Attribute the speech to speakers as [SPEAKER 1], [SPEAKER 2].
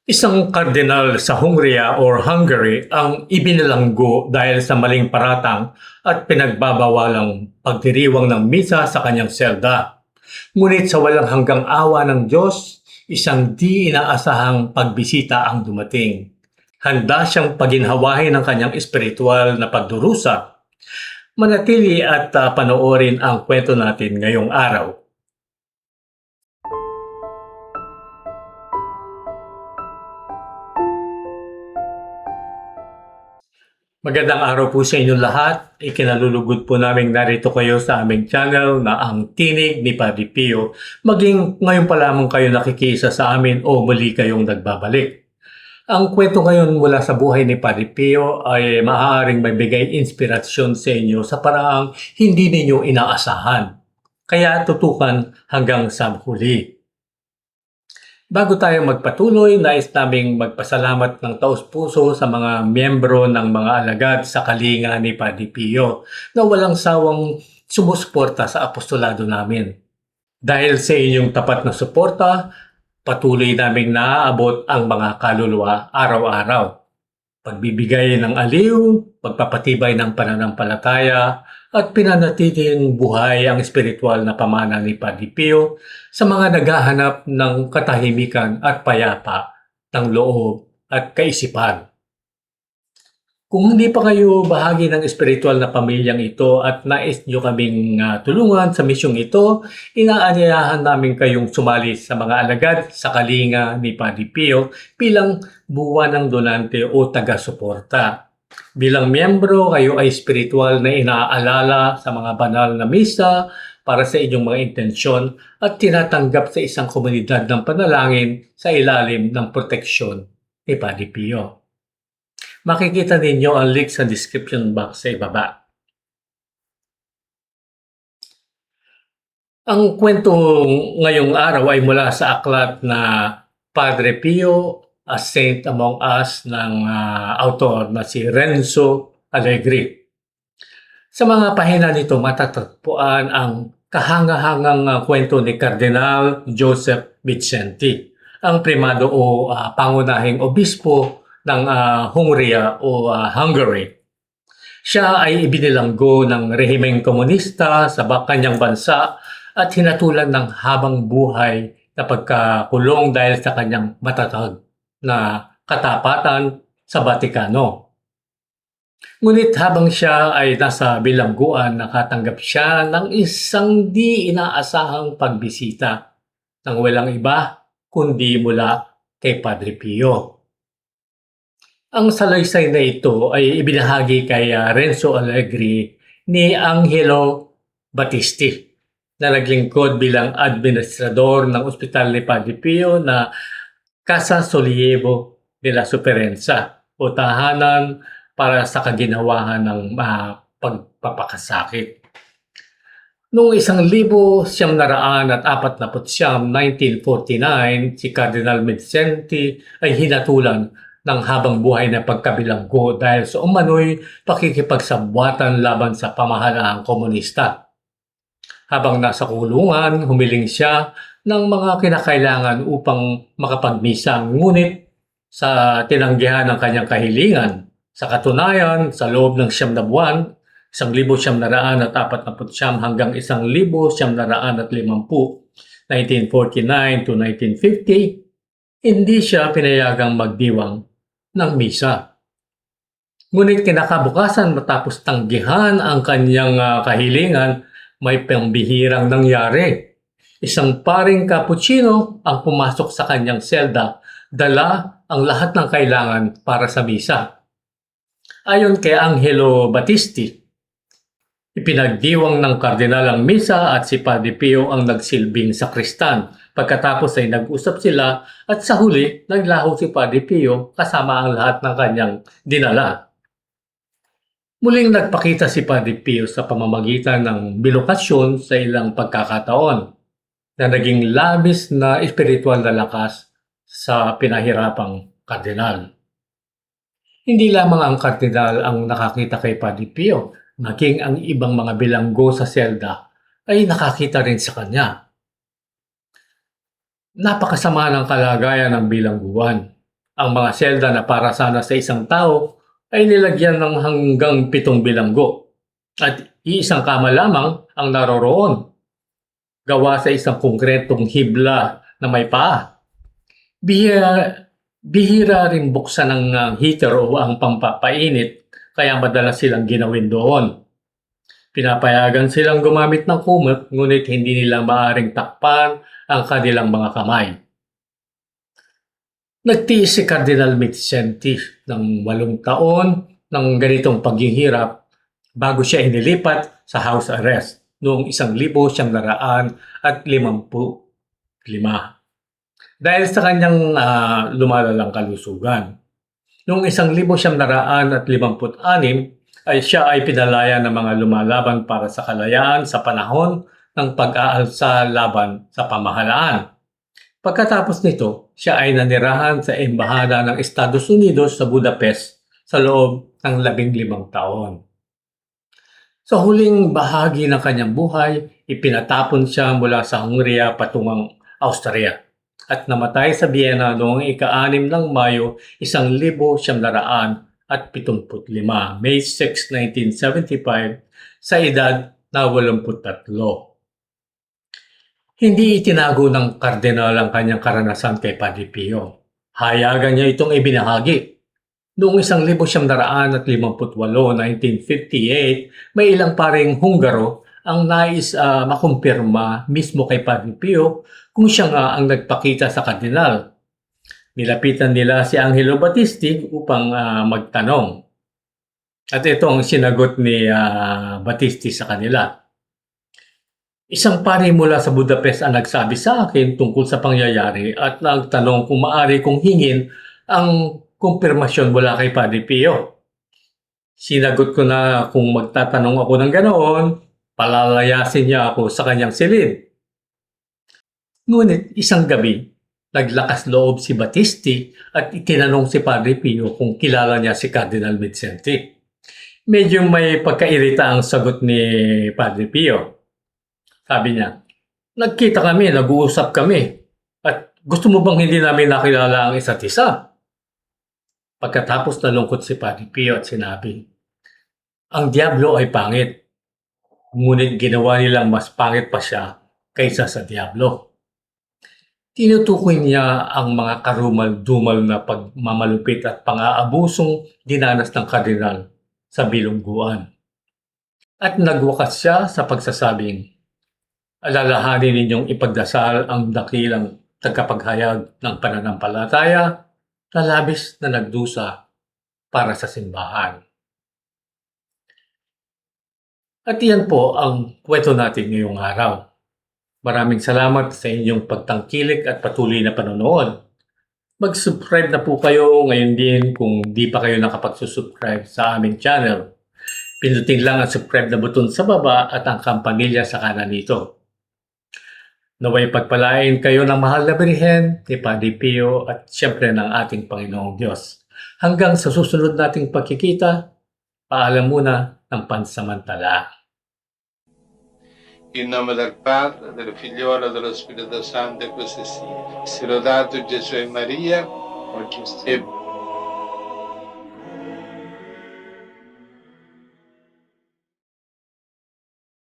[SPEAKER 1] Isang kardinal sa Hungary ang ibinalanggo dahil sa maling paratang at pinagbabawalang pagdiriwang ng misa sa kanyang selda. Ngunit sa walang hanggang awa ng Diyos, isang di inaasahang pagbisita ang dumating. Handa siyang paginhawahin ng kanyang espiritual na pagdurusa. Manatili at panoorin ang kwento natin ngayong araw. Magandang araw po sa inyong lahat. Ikinalulugod po namin narito kayo sa aming channel na ang Tinig ni Padre Pio. Maging ngayon pa lamang kayo nakikisa sa amin o muli kayong nagbabalik. Ang kwento ngayon mula sa buhay ni Padre Pio ay maaaring magbigay inspirasyon sa inyo sa paraang hindi ninyo inaasahan. Kaya tutukan hanggang sa huli. Bago tayo magpatuloy, nais naming magpasalamat ng taos-puso sa mga miyembro ng mga alagad sa kalinga ni Padre Pio na walang sawang sumusuporta sa apostolado namin. Dahil sa inyong tapat na suporta, patuloy naming naaabot ang mga kaluluwa araw-araw. Pagbibigay ng aliw, pagpapatibay ng pananampalataya, at pinanatiling buhay ang espiritual na pamana ni Padre Pio sa mga naghahanap ng katahimikan at payapa ng loob at kaisipan. Kung hindi pa kayo bahagi ng espiritual na pamilyang ito at nais nyo kaming tulungan sa misyong ito, inaanyayahan namin kayong sumali sa mga alagad sa kalinga ni Padre Pio bilang buwanang donante o taga-suporta. Bilang miyembro, kayo ay espiritual na inaalala sa mga banal na misa para sa inyong mga intensyon at tinatanggap sa isang komunidad ng panalangin sa ilalim ng proteksyon ni Padre Pio. Makikita ninyo ang link sa description box sa ibaba. Ang kwento ngayong araw ay mula sa aklat na Padre Pio, A Saint Among Us ng author na si Renzo Allegri. Sa mga pahina nito matatagpuan ang kahangahangang kwento ni Cardinal Joseph Vicenti, ang primado o pangunahing obispo ng Hungary. Siya ay ibinilanggo ng rehimeng komunista sa kanyang bansa at hinatulan ng habang buhay na pagkakulong dahil sa kanyang matatag na katapatan sa Batikano. Ngunit habang siya ay nasa bilangguan, nakatanggap siya ng isang di inaasahang pagbisita ng walang iba kundi mula kay Padre Pio. Ang salaysay na ito ay ibinahagi kay Renzo Allegri ni Angelo Battisti na naglingkod bilang administrador ng ospital ni Padre Pio na Casa Sollievo de la Sofferenza o tahanan para sa kaginawahan ng pagpapakasakit. Noong 1949, si Cardinal Vicenti ay hinatulan ng habang buhay na pagkabilanggo dahil sa umano'y pakikipagsabwatan laban sa pamahalaang komunista. Habang nasa kulungan, humiling siya ng mga kinakailangan upang makapagmisa, ngunit sa tinanggihan ng kanyang kahilingan. Sa katunayan, sa loob ng 9 na buwan, 1949 hanggang 1950, 1949 to 1950, hindi siya pinayagang magdiwang ng misa. Ngunit kinakabukasan matapos tanggihan ang kanyang kahilingan, may pambihirang nangyari. Isang paring cappuccino ang pumasok sa kanyang selda, dala ang lahat ng kailangan para sa misa. Ayon kay Angelo Battisti, ipinagdiwang ng kardinal ang misa at si Padre Pio ang nagsilbing sakristan. Pagkatapos ay nag-usap sila at sa huli naglaho si Padre Pio kasama ang lahat ng kanyang dinala. Muling nagpakita si Padre Pio sa pamamagitan ng bilokasyon sa ilang pagkakataon na naging labis na espiritual na lakas sa pinahirapang kardinal. Hindi lamang ang kardinal ang nakakita kay Padre Pio, maging ang ibang mga bilanggo sa selda ay nakakita rin sa kanya. Napakasama ng kalagayan ng bilangguan. Ang mga selda na para sana sa isang tao ay nilagyan ng hanggang 7 bilanggo at iisang kama lamang ang naroroon, gawa sa isang konkretong hibla na may paa. Bihira, bihira rin buksan ng heater o ang pampapainit, kaya madalas silang ginawin doon. Pinapayagan silang gumamit ng kumot, ngunit hindi nila maaring takpan ang kanilang mga kamay. Nagtiis si Cardinal Mindszenty ng 8 taon ng ganitong paghihirap bago siya inilipat sa house arrest noong 1955 dahil sa kanyang lumalalang kalusugan. Noong 1956 ay siya ay pinalaya ng mga lumalaban para sa kalayaan sa panahon ng pag-aalsa laban sa pamahalaan. Pagkatapos nito, siya ay nanirahan sa Embahada ng Estados Unidos sa Budapest sa loob ng 15 taon. Sa huling bahagi ng kanyang buhay, ipinatapon siya mula sa Hungria patungang Austria at namatay sa Vienna noong ika-6 ng Mayo 1975, May 6, 1975, sa edad na 83. Hindi itinago ng kardinal ang kanyang karanasan kay Padre Pio. Hayagan niya itong ibinahagi. Noong 1958, may ilang paring Hungaro ang nais makumpirma mismo kay Padre Pio kung siya nga ang nagpakita sa kardinal. Nilapitan nila si Angelo Battisti upang magtanong. At ito ang sinagot ni Battisti sa kanila. Isang pari mula sa Budapest ang nagsabi sa akin tungkol sa pangyayari at nagtanong kung maaari kong hingin ang kumpirmasyon mula kay Padre Pio. Sinagot ko na kung magtatanong ako ng ganoon, palalayasin niya ako sa kanyang silid. Ngunit isang gabi, naglakas loob si Battisti at itinanong si Padre Pio kung kilala niya si Cardinal Mindszenty. Medyo may pagkairita ang sagot ni Padre Pio. Sabi niya, nagkita kami, nag-uusap kami, at gusto mo bang hindi namin nakilala ang isa't isa? Pagkatapos nalungkot si Padre Pio at sinabi, ang diablo ay pangit, ngunit ginawa nilang mas pangit pa siya kaysa sa diablo. Tinutukoy niya ang mga karumal-dumal na pagmamalupit at pang-aabusong dinanas ng kardinal sa bilungguan. At nagwakas siya sa pagsasabing, alalahanin ninyong ipagdasal ang dakilang tagapaghayag ng pananampalataya na labis na nagdusa para sa simbahan. At iyan po ang kwento natin ngayong araw. Maraming salamat sa inyong pagtangkilik at patuloy na panonood. Mag-subscribe na po kayo ngayon din kung di pa kayo nakapag-subscribe sa aming channel. Pindutin lang ang subscribe na button sa baba at ang kampanilya sa kanan nito. Naway pagpalain kayo ng mahal na Birhen, ni Padre Pio at siyempre ng ating Panginoong Diyos. Hanggang sa susunod nating pagkikita, paalam muna ng pansamantala.
[SPEAKER 2] In nome del Padre, del Figliolo e dello Spirito Santo, e così sia. Sia lodato Gesù e Maria, e